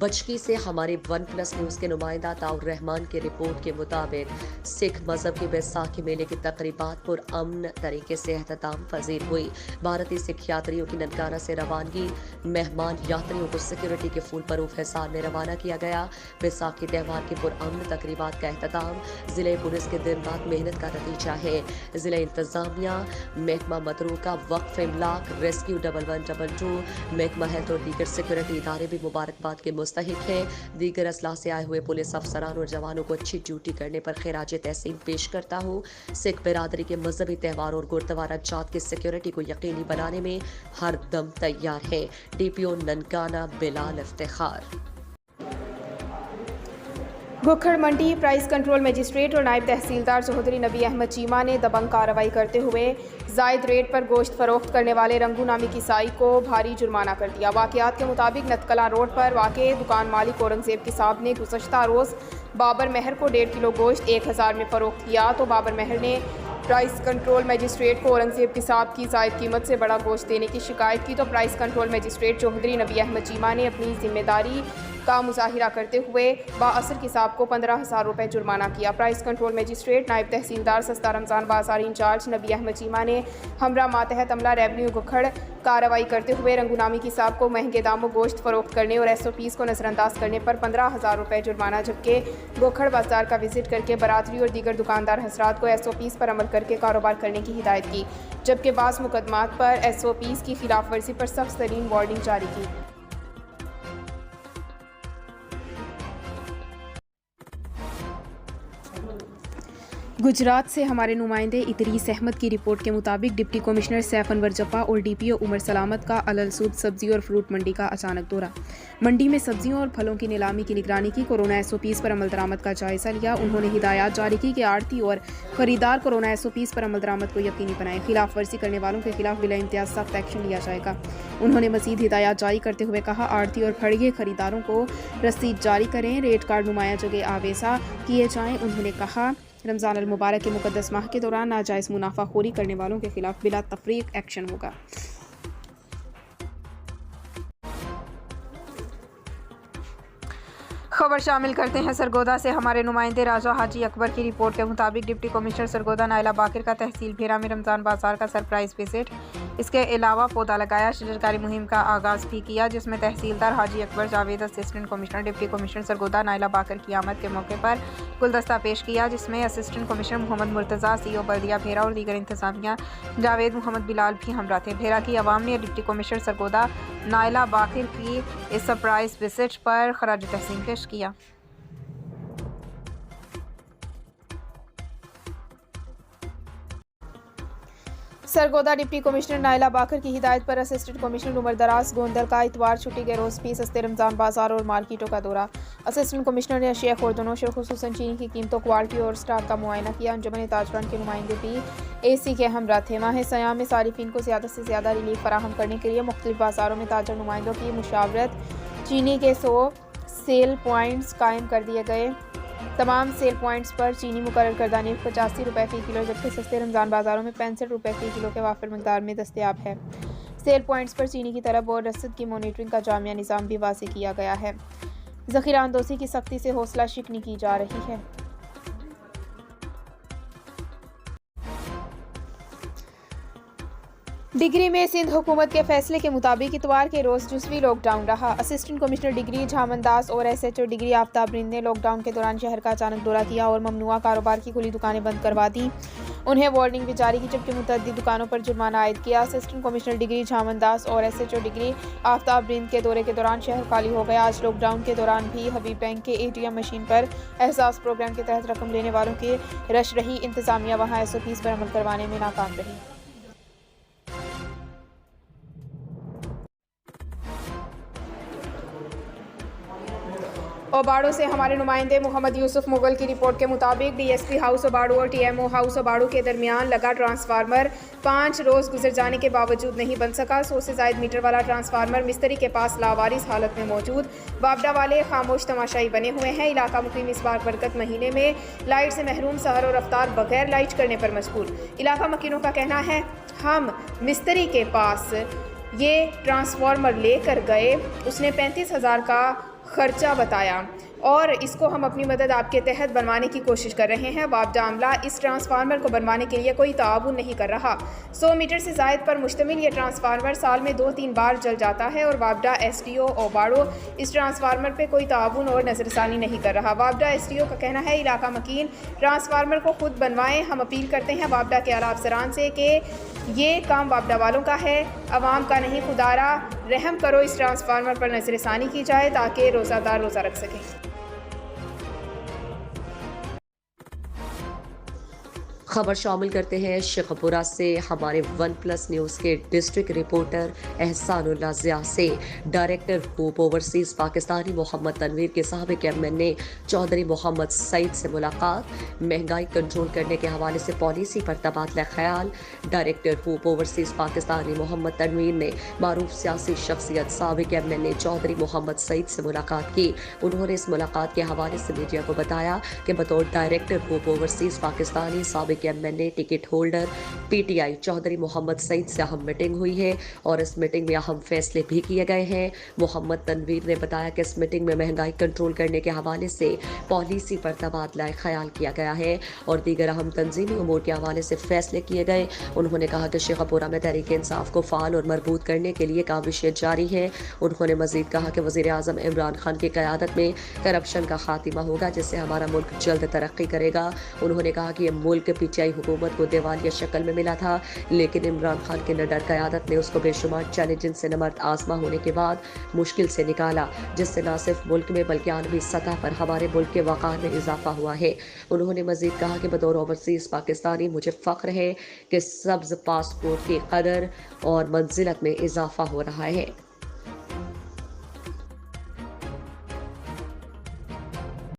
بچکی سے ہمارے 1+ نیوز کے نمائندہ طاؤر رحمان کی رپورٹ کے مطابق سکھ مذہب کے بیساکھی میلے کی تقریبات پرامن طریقے سے اختتام پذیر ہوئی۔ بھارتی سکھ یاتریوں کی ننکانہ سے روانگی، مہمان یاتریوں کو سیکورٹی کے پھول پروف حصار میں روانہ کیا گیا۔ بیساکھی تہوار کی پرامن تقریبات کا اختتام ضلع پولیس کے دن رات محنت کا نتیجہ ہے۔ ضلع انتظامیہ، محکمہ متروکہ، وقف املاک، ریسکیو 1112، محکمہ ہیلتھ اور دیگر سیکورٹی ادارے بھی مبارکباد کے مستحق ہیں۔ دیگر اضلاع سے آئے ہوئے پولیس افسران اور جوانوں کو اچھی ڈیوٹی کرنے پر خراج تحسین پیش کرتا ہوں۔ سکھ برادری کے مذہبی تہوار اور گردوارہ جات کی سیکورٹی کو یقینی بنانے میں ہر دم تیار ہے۔ DPO ننکانہ بلال افتخار۔ گکھڑ منڈی پرائس کنٹرول مجسٹریٹ اور نائب تحصیلدار چودھری نبی احمد چیمہ نے دبنگ کارروائی کرتے ہوئے زائد ریٹ پر گوشت فروخت کرنے والے رنگو نامی کسائی کو بھاری جرمانہ کر دیا۔ واقعات کے مطابق نتکلاں روڈ پر واقع دکان مالک اورنگزیب کساب نے گزشتہ روز بابر مہر کو 1.5 کلو گوشت 1000 میں فروخت کیا تو بابر مہر نے پرائس کنٹرول مجسٹریٹ کو اورنگزیب کساب کی زائد قیمت سے بڑا گوشت دینے کی شکایت کی تو پرائس کنٹرول مجسٹریٹ چودھری نبی احمد چیمہ نے اپنی ذمہ داری کا مظاہرہ کرتے ہوئے بااثر کساب کو 15,000 روپے جرمانہ کیا۔ پرائس کنٹرول مجسٹریٹ نائب تحصیلدار سستا رمضان بازار انچارج نبی احمد چیمہ نے ہمراہ ماتحت عملہ ریونیو گکھڑ کارروائی کرتے ہوئے رنگو نامی کساب کو مہنگے داموں گوشت فروخت کرنے اور SOPs کو نظر انداز کرنے پر 15,000 روپے جرمانہ، جبکہ گکھڑ بازار کا وزٹ کر کے برادری اور دیگر دکاندار حضرات کو SOPs پر عمل کر کے کاروبار کرنے کی ہدایت کی، جبکہ بعض مقدمات پر SOPs کی خلاف ورزی پر سخت ترین وارننگ جاری کی۔ گجرات سے ہمارے نمائندے ادریس احمد کی رپورٹ کے مطابق ڈپٹی کمشنر سیف انور جپا اور DPO عمر سلامت کا السود سبزی اور فروٹ منڈی کا اچانک دورہ۔ منڈی میں سبزیوں اور پھلوں کی نیلامی کی نگرانی کی، کورونا SOPs پر عمل درآمد کا جائزہ لیا۔ انہوں نے ہدایات جاری کی کہ آڑھتی اور خریدار کورونا SOPs پر عمل درآمد کو یقینی بنائیں، خلاف ورزی کرنے والوں کے خلاف بلا امتیاز سخت ایکشن لیا جائے گا۔ انہوں نے مزید ہدایات جاری کرتے ہوئے کہا، آڑھتی اور پھڑیے خریداروں کو رسید جاری کریں، ریٹ کارڈ نمایاں جگہ آویزاں کیے جائیں۔ انہوں نے کہا، رمضان المبارک کے مقدس ماہ کے دوران ناجائز منافع خوری کرنے والوں کے خلاف بلا تفریق ایکشن ہوگا۔ خبر شامل کرتے ہیں سرگودا سے ہمارے نمائندے راجہ حاجی اکبر کی رپورٹ کے مطابق ڈپٹی کمشنر سرگودا نائلہ باقر کا تحصیل بھیرا میں رمضان بازار کا سرپرائز وزٹ، اس کے علاوہ پودا لگایا، شجرکاری مہم کا آغاز بھی کیا، جس میں تحصیلدار Haji Akbar Javed, assistant commissioner deputy commissioner Sargodha Naila Baqir کی آمد کے موقع پر گلدستہ پیش کیا، جس میں اسسٹنٹ کمشنر محمد مرتضیٰ، CO بلدیہ بھیرا اور دیگر انتظامیہ جاوید محمد بلال بھی ہمراہ تھے۔ بھیرا کی عوام نے ڈپٹی کمشنر سرگودا نائلہ باقر کی اس سرپرائز وزٹ پر خراج تحسین پیش کیا۔ سرگودا ڈپٹی کمشنر نائلہ باقر کی ہدایت پر اسسٹنٹ کمشنر عمر دراز گوندل کا اتوار چھٹی کے روز بھی سستے رمضان بازار اور مارکیٹوں کا دورہ۔ اسسٹنٹ کمشنر نے اشیاء خرد و نوش اور خصوصاً چینی کی قیمتوں، کوالٹی اور اسٹاک کا معائنہ کیا۔ انجمن تاجران کے نمائندے بھی AC کے ہمراہ تھے۔ ماہ سیام میں صارفین کو زیادہ سے زیادہ ریلیف فراہم کرنے کے لیے مختلف بازاروں میں تاجر نمائندوں کی مشاورت چینی کے 100 سیل پوائنٹس قائم کر دیے گئے۔ تمام سیل پوائنٹس پر چینی مقرر کردہ نرخ 85 روپے فی کلو، جبکہ سستے رمضان بازاروں میں 65 روپے فی کلو کے وافر مقدار میں دستیاب ہے۔ سیل پوائنٹس پر چینی کی طلب اور رسد کی مانیٹرنگ کا جامع نظام بھی واضح کیا گیا ہے۔ ذخیرہ اندوزی کی سختی سے حوصلہ شکنی کی جا رہی ہے۔ ڈگری میں سندھ حکومت کے فیصلے کے مطابق اتوار کے روز جزوی لاک ڈاؤن رہا۔ اسسٹنٹ کمشنر ڈگری جھامن داس اور SHO ڈگری آفتاب رند نے لاک ڈاؤن کے دوران شہر کا اچانک دورہ کیا اور ممنوعہ کاروبار کی کھلی دکانیں بند کروا دیں، انہیں وارننگ بھی جاری کی، جبکہ متعدد دکانوں پر جرمانہ عائد کیا۔ اسسٹنٹ کمشنر ڈگری جھامن داس اور SHO ڈگری آفتاب رند کے دورے کے دوران شہر خالی ہو گیا۔ آج لاک ڈاؤن کے دوران بھی حبیب بینک کے ATM مشین پر احساس پروگرام کے تحت رقم لینے والوں کی رش رہی، انتظامیہ وہاں SOPs پر عمل کروانے میں ناکام رہی۔ اوباڑو سے ہمارے نمائندے محمد یوسف مغل کی رپورٹ کے مطابق DSP ہاؤس اوباڑو اور TMO ہاؤس اوباڑو کے درمیان لگا ٹرانسفارمر 5 روز گزر جانے کے باوجود نہیں بن سکا۔ 100 سے زائد میٹر والا ٹرانسفارمر مستری کے پاس لاوارث حالت میں موجود، باپڈا والے خاموش تماشائی بنے ہوئے ہیں۔ علاقہ مقیم اس بار برکت مہینے میں لائٹ سے محروم، سحر و رفتار بغیر لائٹ کرنے پر مجبور۔ علاقہ مکینوں کا کہنا ہے، ہم مستری کے پاس یہ ٹرانسفارمر لے کر گئے، اس نے 35,000 کا خرچہ بتایا اور اس کو ہم اپنی مدد آپ کے تحت بنوانے کی کوشش کر رہے ہیں۔ وابڈہ عملہ اس ٹرانسفارمر کو بنوانے کے لیے کوئی تعاون نہیں کر رہا۔ 100 میٹر سے زائد پر مشتمل یہ ٹرانسفارمر سال میں 2-3 بار جل جاتا ہے اور وابڈہ ایس ڈی او اوباڑو اس ٹرانسفارمر پہ کوئی تعاون اور نظر ثانی نہیں کر رہا۔ وابڈہ ایس ڈی او کا کہنا ہے علاقہ مکین ٹرانسفارمر کو خود بنوائیں۔ ہم اپیل کرتے ہیں وابڈہ کے اعلیٰ افسران سے کہ یہ کام وابڈہ والوں کا ہے، عوام کا نہیں۔ خدا را رحم کرو، اس ٹرانسفارمر پر نظر ثانی کی جائے تاکہ روزہ دار روزہ رکھ سکیں۔ خبر شامل کرتے ہیں شیخوپورہ سے۔ ہمارے ون پلس نیوز کے ڈسٹرکٹ رپورٹر احسان اللہ ضیاء سے ڈائریکٹر ہوپ اوورسیز پاکستانی محمد تنویر کے سابق ایم این اے چودھری محمد سعید سے ملاقات۔ مہنگائی کنٹرول کرنے کے حوالے سے پالیسی پر تبادلہ خیال۔ ڈائریکٹر ہوپ اوورسیز پاکستانی محمد تنویر نے معروف سیاسی شخصیت سابق ایم این اے چودھری محمد سعید سے ملاقات کی۔ انہوں نے اس ملاقات کے حوالے سے میڈیا کو بتایا کہ بطور ڈائریکٹر ہوپ اوورسیز پاکستانی سابق M N A ticket holder P T I Chaudhry Muhammad Saeed سے اہم میٹنگ ہوئی ہے اور اس میٹنگ میں اہم فیصلے بھی کیے گئے ہیں۔ محمد تنویر نے بتایا کہ اس میٹنگ میں مہنگائی کنٹرول کرنے کے حوالے سے پالیسی پر تبادلہ خیال کیا گیا ہے اور دیگر اہم تنظیمی امور کے حوالے سے فیصلے کیے گئے۔ انہوں نے کہا کہ شیخوپورہ میں تحریک انصاف کو فعال اور مربوط کرنے کے لیے کاوشیں جاری ہیں۔ انہوں نے مزید کہا کہ وزیر اعظم عمران خان کی قیادت میں کرپشن کا خاتمہ ہوگا جس سے ہمارا ملک جلد ترقی کرے گا۔ انہوں نے کہا کہ یہ ملک پی ٹی آئی حکومت کو دیوالیہ شکل میں ملا تھا لیکن عمران خان کی نڈر قیادت نے اس کو بے شمار چیلنجز سے نمرد آزما ہونے کے بعد مشکل سے نکالا جس سے نہ صرف ملک میں بلکہ عالمی سطح پر ہمارے ملک کے وقار میں اضافہ ہوا ہے۔ انہوں نے مزید کہا کہ بطور اوورسیز پاکستانی مجھے فخر ہے کہ سبز پاسپورٹ کی قدر اور منزلت میں اضافہ ہو رہا ہے۔